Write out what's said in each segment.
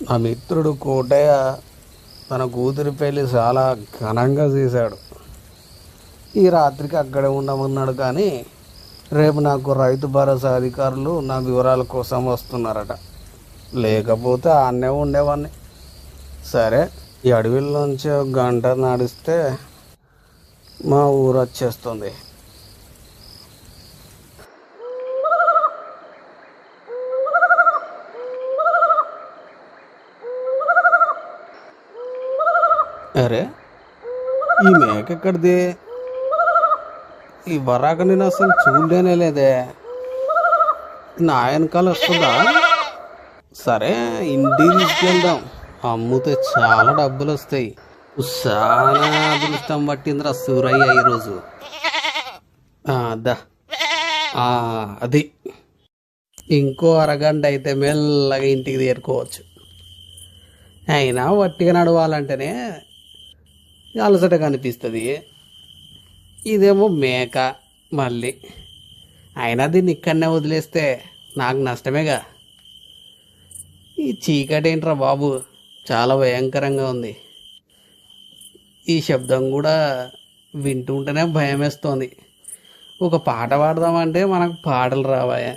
మా మిత్రుడు కోటయ్య తన కూతురి పెళ్ళి చాలా ఘనంగా చేశాడు. ఈ రాత్రికి అక్కడే ఉండమన్నాడు, కానీ రేపు నాకు రైతు భరోసా అధికారులు నా వివరాల కోసం వస్తున్నారట. లేకపోతే ఆన్నే ఉండేవాడిని. సరే, ఈ అడవిలోంచి ఒక గంట నడిస్తే మా ఊరు వచ్చేస్తుంది. అరే, ఈ మేక ఎక్కడిది? ఈ బరాక నేను అసలు చూడలేనే లేదే. నా వెనకాల వస్తుందా? సరే, ఇంటికి తీసుకెళ్దాం. అమ్ముతే చాలా డబ్బులు వస్తాయి. చాలా అదృష్టం పట్టిందిరా సూరయ్య ఈరోజు. దా అది ఇంకో అరగంట అయితే మెల్లగా ఇంటికి చేరుకోవచ్చు. అయినా వట్టిగా నడవాలంటేనే అలసట కనిపిస్తుంది. ఇదేమో మేక మళ్ళీ. అయినా దీన్ని ఇక్కడనే వదిలేస్తే నాకు నష్టమేగా. ఈ చీకటి ఏంట్రా బాబు, చాలా భయంకరంగా ఉంది. ఈ శబ్దం కూడా వింటుంటేనే భయం వేస్తోంది. ఒక పాట పాడదామంటే మనకు పాటలు రావాయా.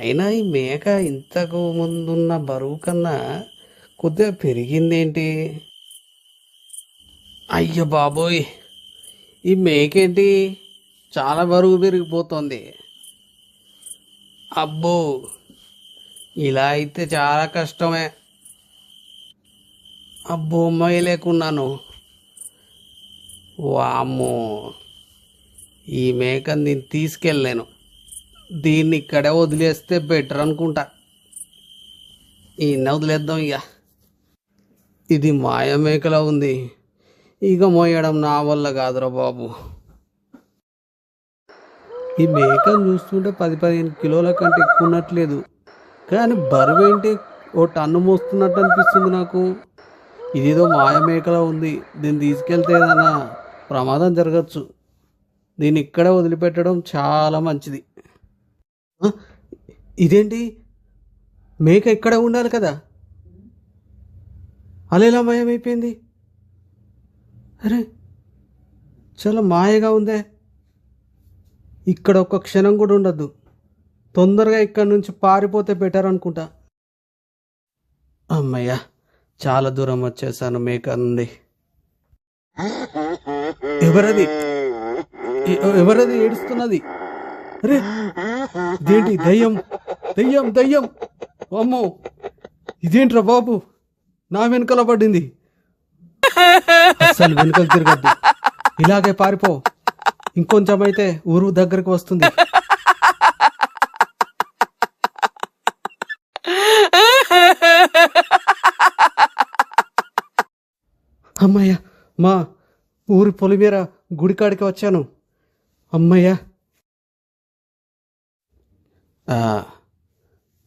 అయినా ఈ మేక ఇంతకు ముందున్న బరువు కన్నా కొద్దిగా పెరిగిందేంటి? అయ్యో బాబోయ్, ఈ మేకేంటి చాలా బరువు పెరిగిపోతుంది. అబ్బో, ఇలా అయితే చాలా కష్టమే. అబ్బో, లేకున్నాను. వామ్మో, ఈ మేకని నేను తీసుకెళ్ళలేను. దీన్ని ఇక్కడే వదిలేస్తే బెటర్ అనుకుంటా. ఈయన వదిలేద్దాం ఇక. ఇది మాయ మేకలా ఉంది. ఇక మోయడం నా వల్ల కాదురా బాబు. ఈ మేకను చూస్తుంటే 10-15 కిలోల కంటే ఎక్కువ ఉన్నట్లేదు, కానీ బరువు ఏంటి ఓ టన్ను మోస్తున్నట్టు అనిపిస్తుంది నాకు. ఇదేదో మాయ మేకలా ఉంది. దీన్ని తీసుకెళ్తే ఏదైనా ప్రమాదం జరగచ్చు. దీన్ని ఇక్కడే వదిలిపెట్టడం చాలా మంచిది. ఇదేంటి, మేక ఇక్కడే ఉండాలి కదా, అలా మాయమైపోయింది? అరే, చాలా మాయగా ఉందే. ఇక్కడ ఒక్క క్షణం కూడా ఉండద్దు. తొందరగా ఇక్కడి నుంచి పారిపోతే బెటర్ అనుకుంటా. అమ్మయ్య, చాలా దూరం వచ్చేసాను మేక నుండి. ఎవరది? ఎవరది ఏడుస్తున్నది? అరే, ఇదేంటి? దయ్యం దయ్యం దయ్యం! అమ్మో, ఇదేంట్రా బాబు, నా వెనకాల పడింది. అసలు వెనుకలు తిరగద్దు, ఇలాగే పారిపో. ఇంకొంచెం అయితే ఊరు దగ్గరకు వస్తుంది. అమ్మయ్య, మా ఊరి పొలిమేర గుడికాడికి వచ్చాను. అమ్మయ్య,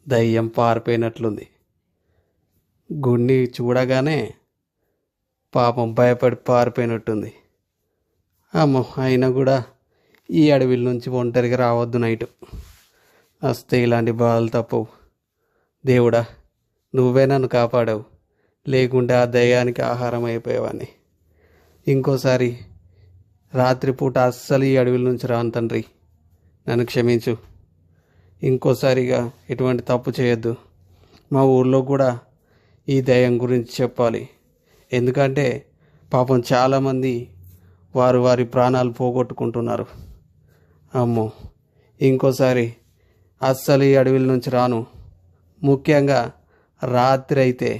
దయ్యం పారిపోయినట్లుంది. గుడిని చూడగానే పాపం భయపడి పారిపోయినట్టుంది. అమ్మో, అయినా కూడా ఈ అడవిల నుంచి ఒంటరిగా రావద్దు నైటు. వస్తే ఇలాంటి బాధలు తప్పవు. దేవుడా, నువ్వే నన్ను కాపాడావు. లేకుంటే ఆ దయ్యానికి ఆహారం అయిపోయేవాడిని. ఇంకోసారి రాత్రిపూట అస్సలు ఈ అడవిల నుంచి రాను తండ్రి, నన్ను క్షమించు. ఇంకోసారిగా ఎటువంటి తప్పు చేయొద్దు. మా ఊళ్ళో కూడా ఈ దయ్యం గురించి చెప్పాలి. ఎందుకంటే పాపం చాలామంది వారి ప్రాణాలు పోగొట్టుకుంటున్నారు. అమ్మో, ఇంకోసారి అస్సలు ఈ అడవిల నుంచి రాను. ముఖ్యంగా రాత్రి అయితే